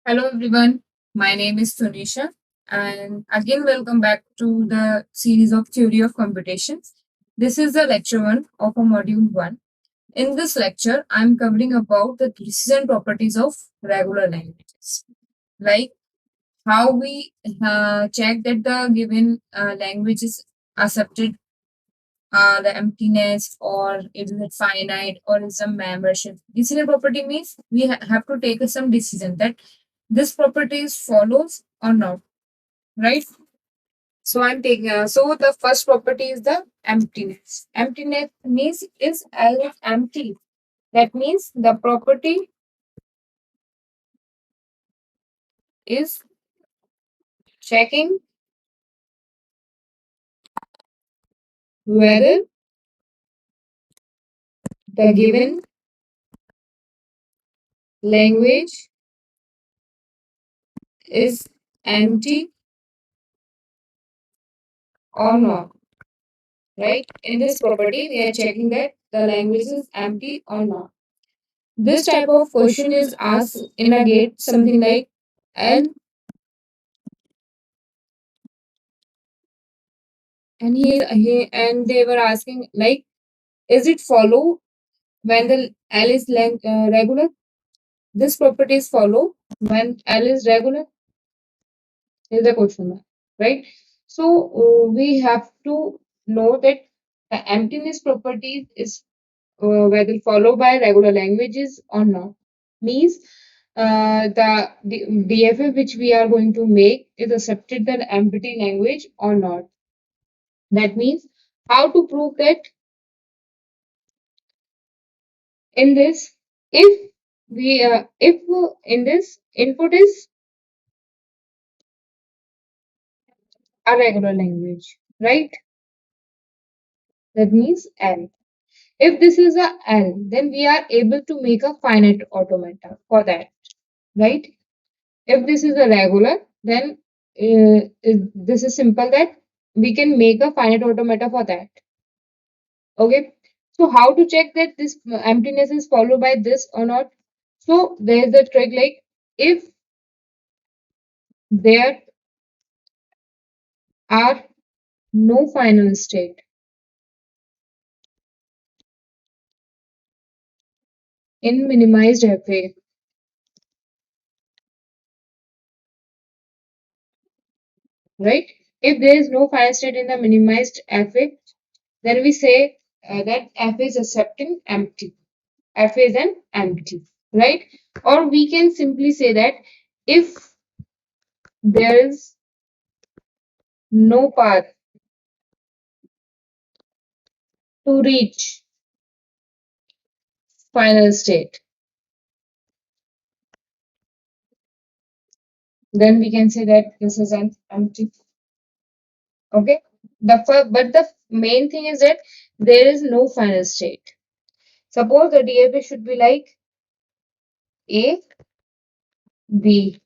Hello everyone, my name is Tunisha and again welcome back to the series of Theory of Computation. This is the lecture 1 of a module 1. In this lecture, I am covering about the decision properties of regular languages, like how we check that the given language is accepted, the emptiness, or is it finite, or is a membership. Decision property means we have to take some decision that this property is follows or not, right? So I'm taking. So the first property is the emptiness. Emptiness means is L is empty. That means the property is checking whether the given language is empty or not. Right? In this property, we are checking that the language is empty or not. This type of question is asked in a gate something like L, and he and they were asking like, is it follow when the L is regular? This property is follow when L is regular is the question mark, right? So we have to know that the emptiness property is whether followed by regular languages or not. Means the DFA which we are going to make is accepted the empty language or not. That means how to prove that in this if in this input is a regular language, right? That means L. If this is a L, then we are able to make a finite automata for that, right? If this is a regular, then this is simple that we can make a finite automata for that. Okay. So how to check that this emptiness is followed by this or not? So there is a trick like if there are no final state in minimized FA, right? If there is no final state in the minimized FA, then we say that FA is accepting empty. FA is an empty, right? Or we can simply say that if there is no path to reach final state, then we can say that this is an empty. Okay. But the main thing is that there is no final state. Suppose the DFA should be like A, B,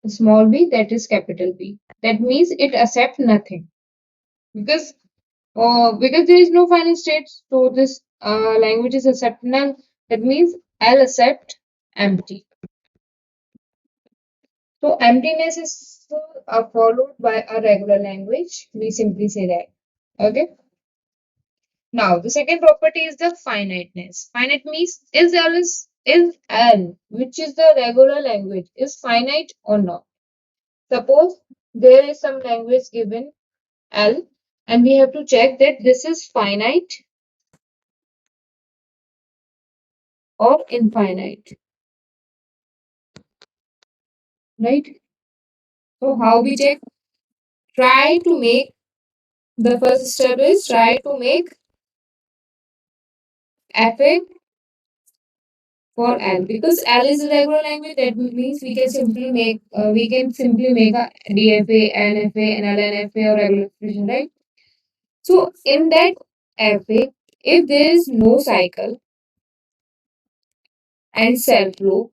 small b, that is capital B. That means it accepts nothing because because there is no final state, so this language is accept null. That means I'll accept empty. So emptiness is followed by a regular language. We simply say that. Okay. Now the second property is the finiteness. Finite means is L, which is the regular language, is finite or not. Suppose there is some language given L, and we have to check that this is finite or infinite, right? So how we check? Try to make the first step is try to make FA for L because L is a regular language. That means we can simply make a DFA, NFA, NLNFA or regular expression, right? So in that FA, if there is no cycle and self loop,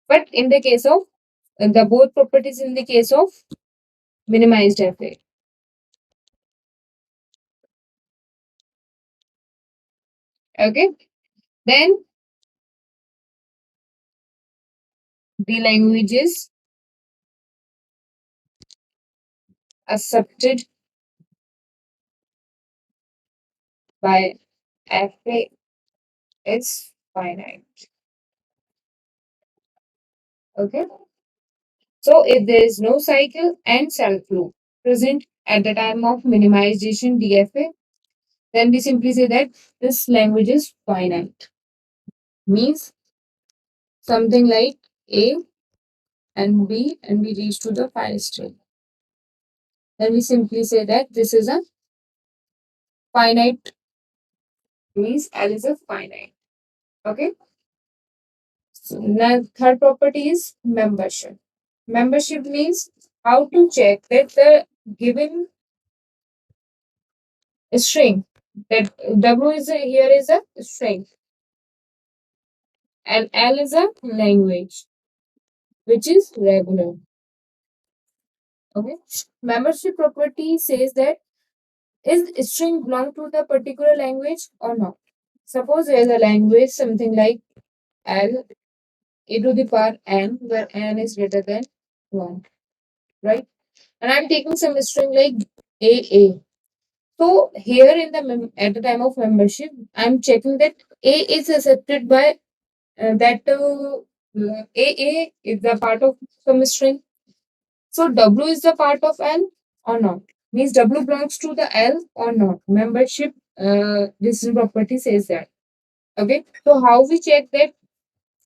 but in the case of the both properties in the case of minimized FA. Okay. Then the languages accepted by FA is finite. Okay. So if there is no cycle and self loop present at the time of minimization DFA, then we simply say that this language is finite. Means something like A and we reach to the final state. Then we simply say that this is a finite, means L is a finite. Okay. So now third property is membership. Membership means how to check that the given string, that W is a, here is a string and L is a language which is regular. Okay. Membership property says that is string belong to the particular language or not. Suppose there is a language something like L e to the power n, where n is greater than 1, right? And I'm taking some string like AA. So here in the at the time of membership, I'm checking that A is accepted by AA is the part of some string. So W is the part of L or not? Means W belongs to the L or not? Membership decision property says that. Okay. So how we check that?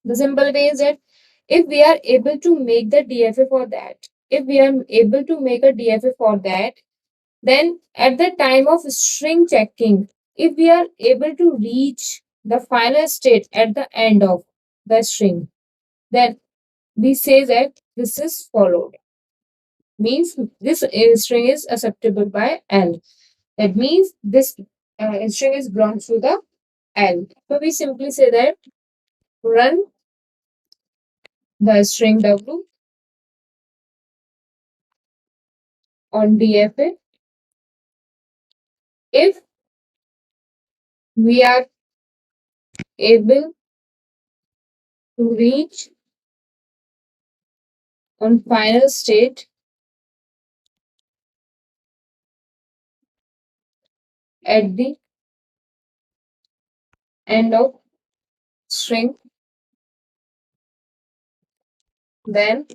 The simple way is that if we are able to make the DFA for that, if we are able to make a DFA for that, then at the time of string checking, if we are able to reach the final state at the end of the string, then we say that this is followed. Means this string is acceptable by L. That means this string is belongs to the L. So we simply say that run the string W on DFA if we are able to reach on final state at the end of string, then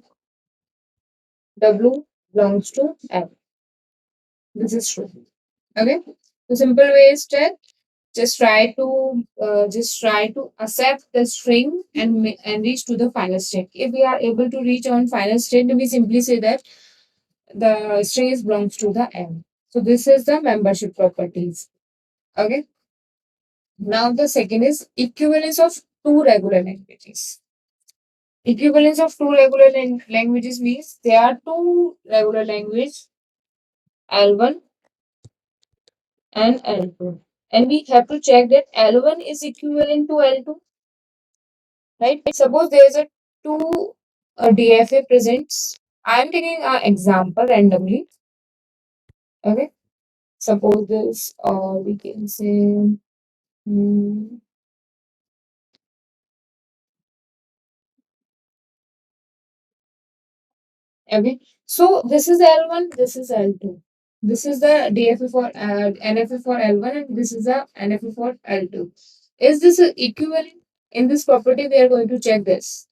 W belongs to L. This is true. Okay. The simple way is that just try to accept the string and reach to the final state. If we are able to reach on final state, then we simply say that the string is belongs to the L. So this is the membership properties. Okay. Now the second is equivalence of two regular languages. Equivalence of two regular languages means there are two regular language L1 and L2. And we have to check that L1 is equivalent to L2, right? Suppose there is a two DFA presents. I am taking an example randomly. Okay. Suppose this, or we can say, hmm, okay. So this is L1, this is L2. This is the DFA for NFA for L1 and this is the NFA for L2. Is this equivalent? In this property, we are going to check this.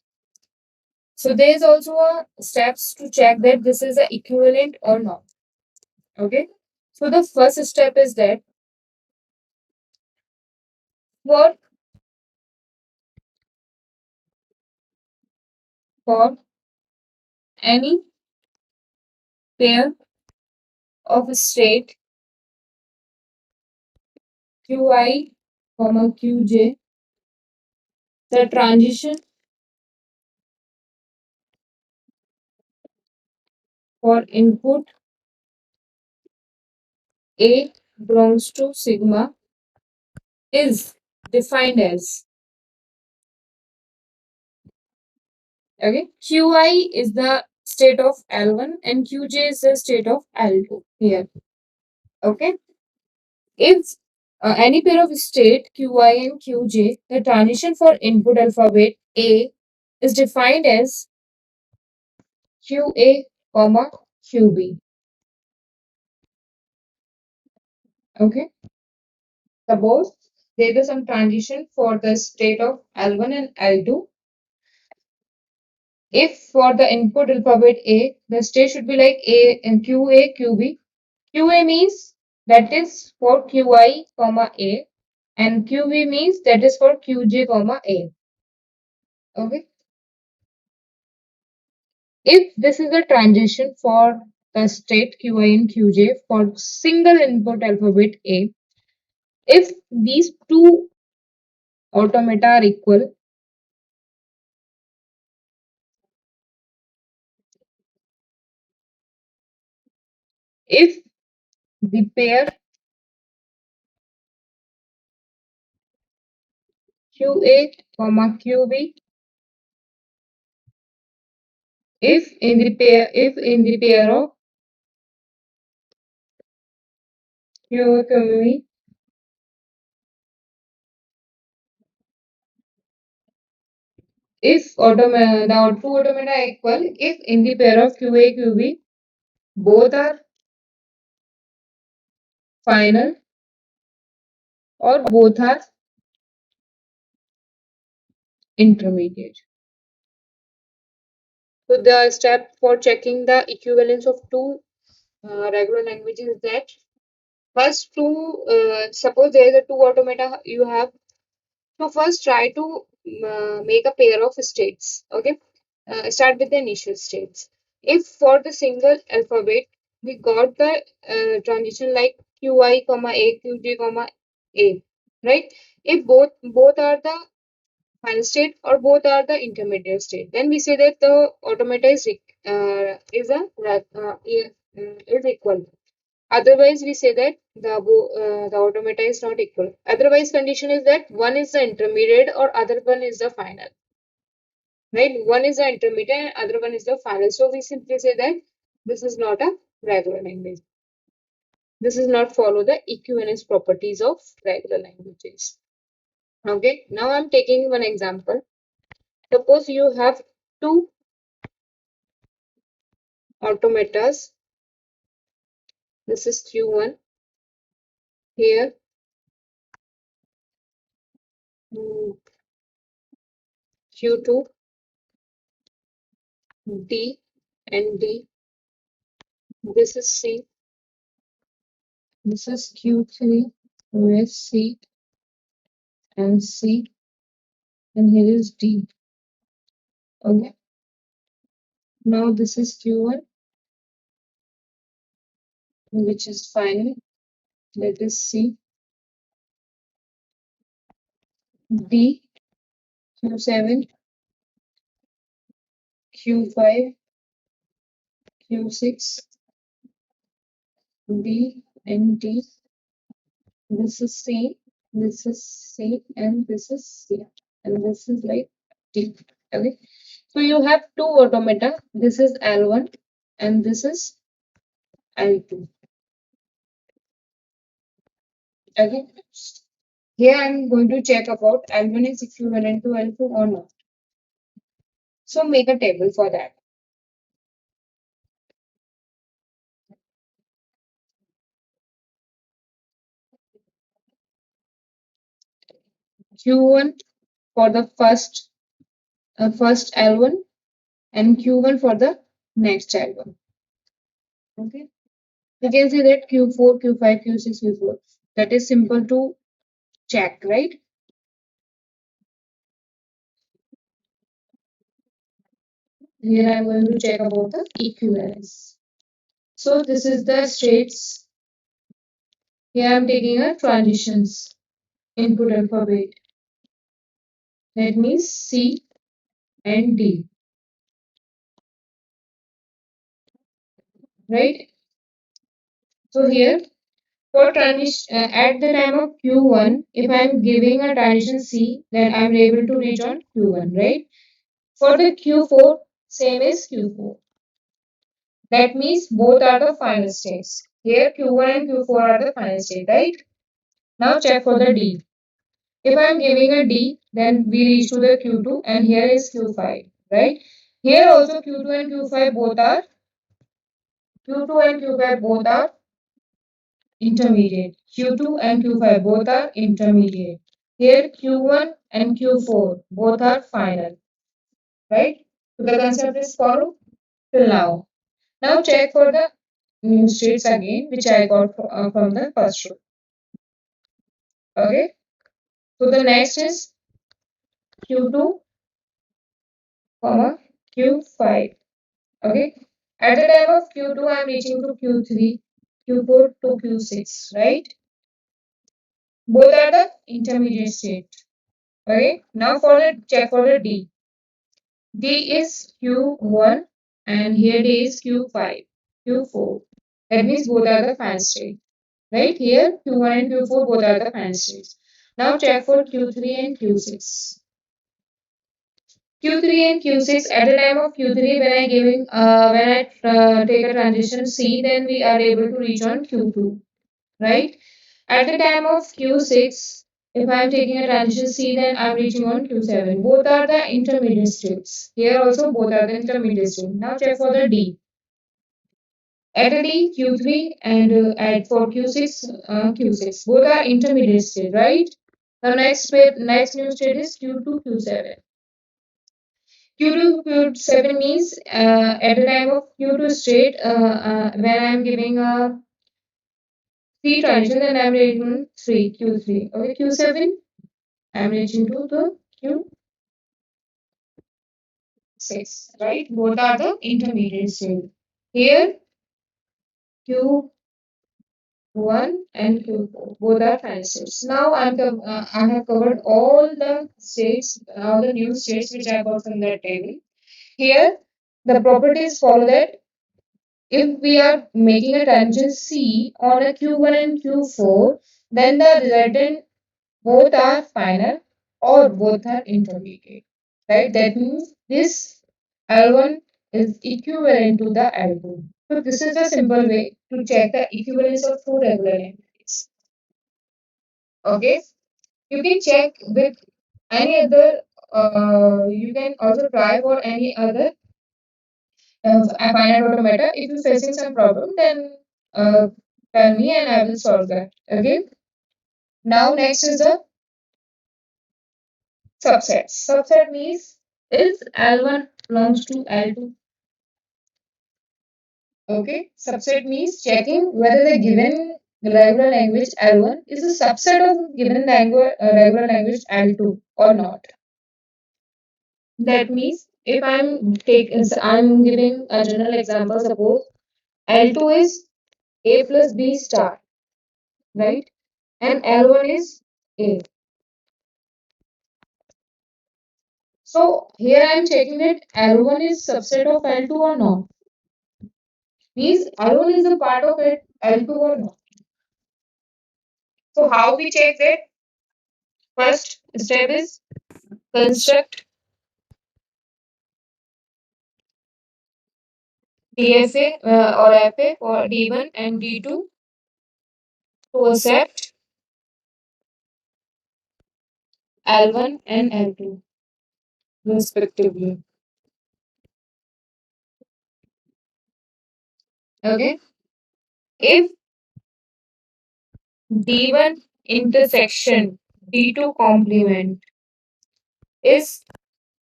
So there is also a steps to check that this is a equivalent or not. Okay. So the first step is that for for any pair of state Qi, Qj, the transition for input A belongs to sigma is defined as, okay, Qi is the state of L1 and Qj is the state of L2 here. Okay. If any pair of state Qi and Qj, the transition for input alphabet A is defined as QA, comma QB. Okay. Suppose there is some transition for the state of L1 and L2. If for the input alphabet A, the state should be like A and QA, QB. QA means that is for QI, comma A, and QB means that is for QJ, comma A. Okay. If this is the transition for the state QI and QJ for single input alphabet A, if these two automata are equal, if the pair QA, comma QB, if in the pair of QA, QB, if the two automata are equal, if in the pair of QA, QB, both are final or both are intermediate. So the step for checking the equivalence of two regular languages is that first two, suppose there is a two automata you have, so first try to make a pair of states. Okay, start with the initial states. If for the single alphabet we got the transition like qi comma a qj comma a, right? If both are the final state or both are the intermediate state, then we say that the automata is equal. Otherwise, we say that the automata is not equal. Otherwise, condition is that one is the intermediate or other one is the final. Right? One is the intermediate and other one is the final. So we simply say that this is not a regular language. This is not follow the equivalence properties of regular languages. Okay. Now I'm taking one example. Suppose you have two automatas. This is Q1 here. Q2 D and D. This is C. This is Q3 with C and C, and here is D. Okay. Now this is Q1, which is final. Let us see. D, Q7, Q5, Q6, D and D. This is C, this is C, and this is C. And this is like D. Okay. So you have two automata. This is L1 and this is L2. Okay. Here I am going to check about L1 is equivalent to L2 or not. So make a table for that. Q1 for the first L1 and Q1 for the next L1. Okay. You can see that Q4, Q5, Q6, Q4. That is simple to check, right? Here I am going to check about the equivalence. So this is the states. Here I am taking a transitions input alphabet. That means C and D. Right? So here for transition at the time of Q1, if I am giving a transition C, then I am able to reach on Q1, right? For the Q4, same as Q4. That means both are the final states. Here Q1 and Q4 are the final state, right? Now check for the D. If I'm giving a D, then we reach to the Q2 and here is Q5, right? Here also Q2 and Q5 both are Q2 and Q5 both are intermediate. Q2 and Q5 both are intermediate. Here Q1 and Q4 both are final, right? So the concept is followed till now. Now check for the new states again, which I got from the first row. Okay. So the next is Q2, comma Q5. Okay. At the time of Q2, I am reaching to Q3, Q4 to Q6, right? Both are the intermediate state. Okay. Now for the check for the D. D is Q1 and here D is Q5, Q4. That means both are the fan state. Right here, Q1 and Q4 both are the fan states. Now check for Q3 and Q6. Q3 and Q6 at the time of Q3 when I take a transition C, then we are able to reach on Q2, right? At the time of Q6, if I am taking a transition C, then I am reaching on Q7. Both are the intermediate states. Here also both are the intermediate states. Now check for the D. At a D, Q3 and at for Q6, Q6. Both are intermediate state, right? The next new state is Q2, Q7. Q2, Q7 means at the time of Q2 state, when I'm giving a C transition, then I'm reaching 3, Q3. Okay, Q7, I'm reaching to the Q6, right? Both are the intermediate state. Here, Q1 and Q4, both are final states. Now I have covered all the states, all the new states which I got from that table. Here, the properties follow that if we are making a tangent C on a Q1 and Q4, then the resultant both are final or both are intermediate. Right? That means this L1 is equivalent to the L2. So this is a simple way to check the equivalence of two regular languages. Okay? You can check with any other, you can also try for any other finite automata. If you're facing some problem, then uh, tell me and I will solve that. Okay? Now next is the subset. Subset means is L1 belongs to L2. Okay? Subset means checking whether the given regular language L1 is a subset of given regular language L2 or not. That means if I'm giving a general example, suppose L2 is A plus B star, right? And L1 is A. So here I am checking that L1 is subset of L2 or not. Means L1 is a part of it, L2 or not. So how we check that? First step is construct DFA or FA for D1 and D2 to accept L1 and L2 respectively. Okay. If D1 intersection D2 complement is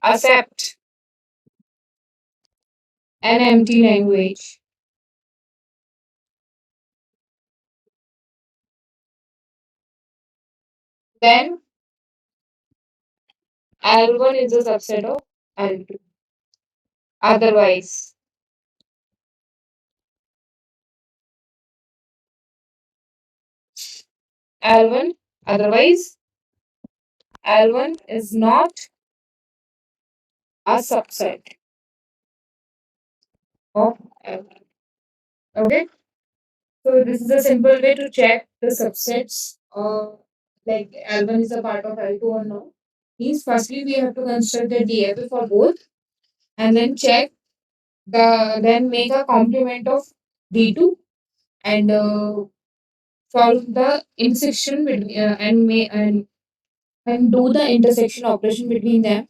accept an empty language, then L1 is a subset of L2. Otherwise, L1, otherwise, L1 is not a subset of L1. Okay. So this is a simple way to check the subsets like L1 is a part of L2 or not. Means firstly we have to construct the DFA for both and then check then make a complement of D2 and solve the intersection between and do the intersection operation between them.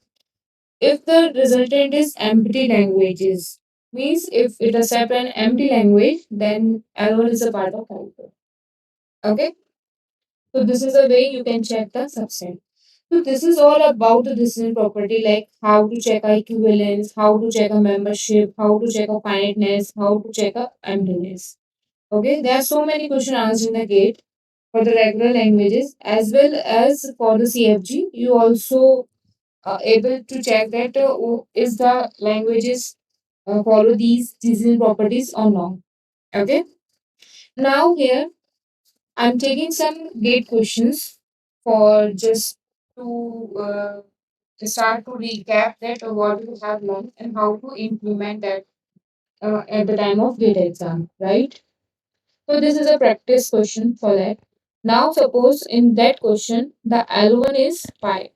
If the resultant is empty languages, means if it accept an empty language, then L1 is a part of L2. Okay, so this is a way you can check the subset. So this is all about the decision property, like how to check a equivalence, how to check a membership, how to check a finiteness, how to check a emptyness. Okay, there are so many question answers in the gate for the regular languages as well as for the CFG. You also able to check that is the languages follow these decision properties or not. Okay. Now here I'm taking some gate questions for just to start to recap that what you have learned and how to implement that at the time of gate exam, right? So this is a practice question for that. Now suppose in that question the L1 is 5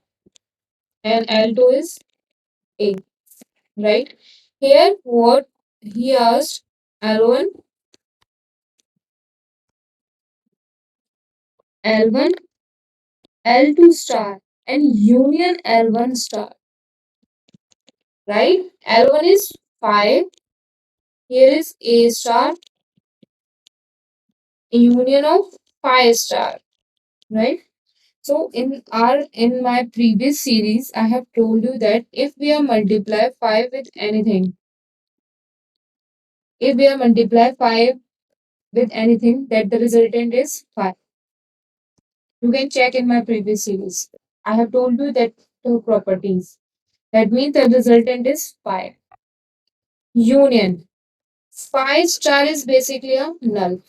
and L2 is 8, right? Here what he asked L1, L1, L2 star and union L1 star, right? L1 is 5, here is A star, union of 5 star, right? So in my previous series, I have told you that if we are multiply 5 with anything, if we are multiply 5 with anything, that the resultant is 5. You can check in my previous series. I have told you that two properties. That means the resultant is 5. Union. 5 star is basically a null.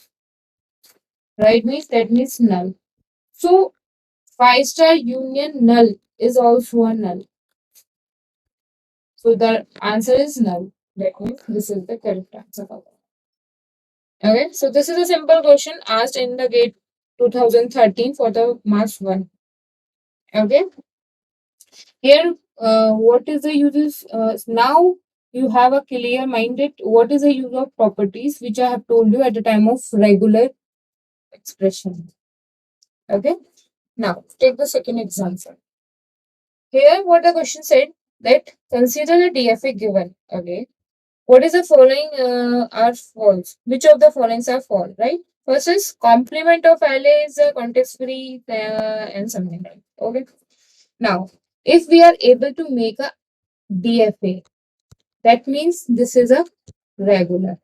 Right? Means that means null. So 5 star union null is also a null. So the answer is null. That means this is the correct answer for that. Okay. So this is a simple question asked in the gate 2013 for the marks 1. Okay. Here, what is the uses? Now you have a clear minded what is the use of properties which I have told you at the time of regular expression. Okay. Now take the second example. Here, what the question said that consider the DFA given. Okay. What is the following are false? Which of the followings are false? Right. First is complement of LA is context free and something like. Okay. Now, if we are able to make a DFA, that means this is a regular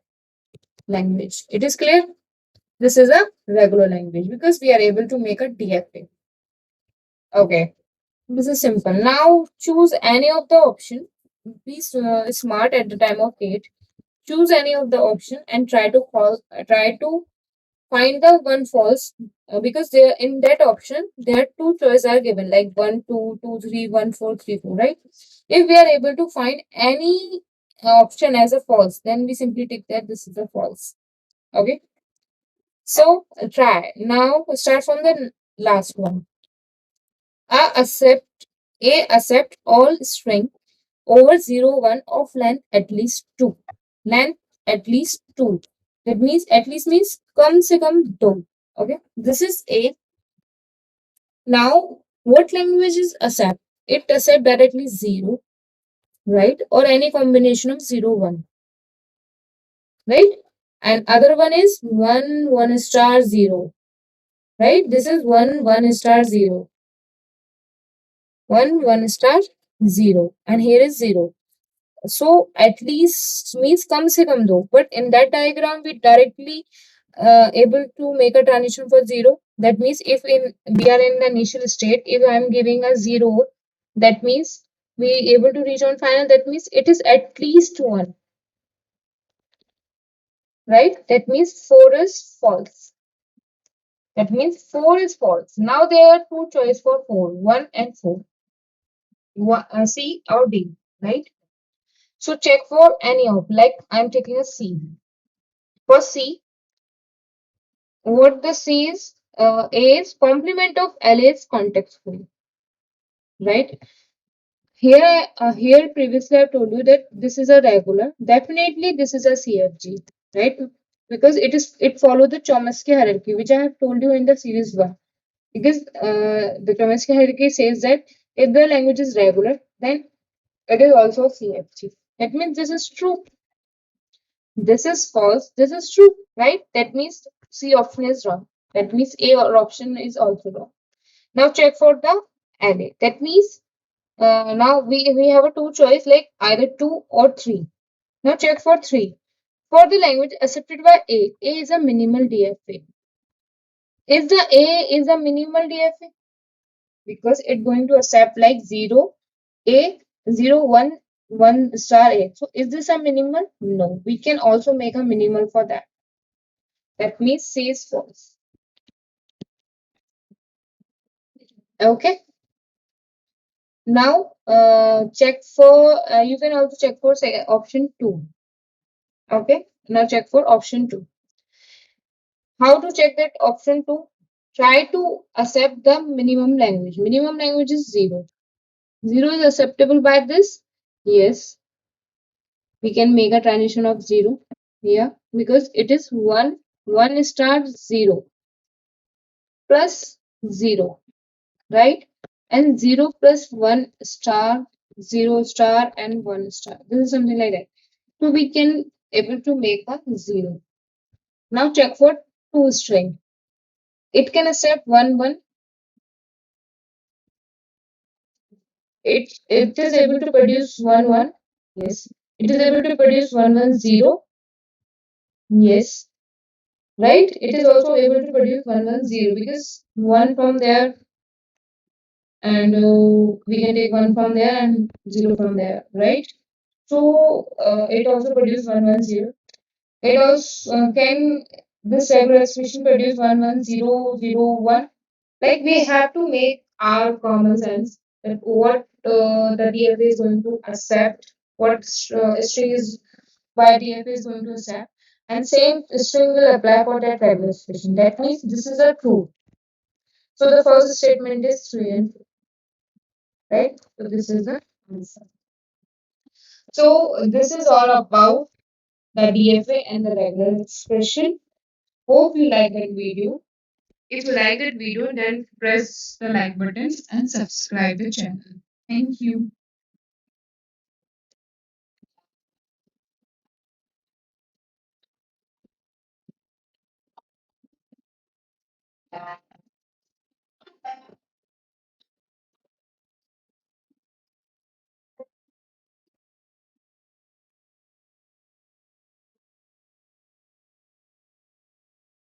language. It is clear? This is a regular language because we are able to make a DFA. Okay. This is simple. Now choose any of the option. Be smart at the time of gate. Choose any of the option and try to find the one false because there in that option there are two choices are given like 1 2 2 3 1 4 3 4, right? If we are able to find any option as a false, then we simply take that this is a false. Okay, so try now. Start from the last one. A accept all string over 0 1 of length at least 2. Length at least 2. That means at least means come se come do. Okay, this is A. Now, what languages accept? It accept directly 0, right? Or any combination of 0 1, right? And other one is 1 1 star 0, right? This is 1 1 star 0, 1 1 star 0, and here is 0. So at least means come se come do. But in that diagram, we directly able to make a transition for 0. That means if we are in the initial state, if I am giving a 0, that means we able to reach on final. That means it is at least 1, right? That means 4 is false. That means 4 is false. Now there are two choice for 4, 1 and 4. C or D, right? So check for any of, like I'm taking a C. For C, what the C is, A is complement of L is context free, right? Here previously I told you that this is a regular. Definitely this is a CFG, right? because it follows the Chomsky hierarchy, which I have told you in the series one. Because the Chomsky hierarchy says that if the language is regular, then it is also CFG. That means this is true. This is false. This is true, right? That means C option is wrong. That means A or option is also wrong. Now check for the array. That means now we have a two choice like either two or three. Now check for three. For the language accepted by A is a minimal DFA. Is the A is a minimal DFA? Because it's going to accept like 0, A, 0, 1, 1 star A. So is this a minimal? No. We can also make a minimal for that. That means C is false. Okay. Now check for, you can also check for say, option 2. Okay. Now check for option 2. How to check that option 2? Try to accept the minimum language. Minimum language is 0. 0 is acceptable by this? Yes. We can make a transition of 0 here because it is 1 star 0 plus 0, right? And 0 plus 1 star, 0 star and 1 star. This is something like that. So we can able to make a 0. Now check for two string. It can accept 1 1. It is able to produce 1 1. Yes. It is able to produce 1 1 0. Yes. Right? It is also able to produce 1 1 0 because 1 from there and we can take 1 from there and 0 from there, right? So it also produce 1 1 0. It also can this regular expression produce 1 1 0 0 1? Like we have to make our common sense that what the DFA is going to accept, what string is why DFA is going to accept, and same string will apply for that regular expression. That means this is a true. So the first statement is 3 and 4, right? So this is the answer. So this is all about the DFA and the regular expression. Hope you like that video. If you like that video, then press the like button and subscribe the channel. Thank you.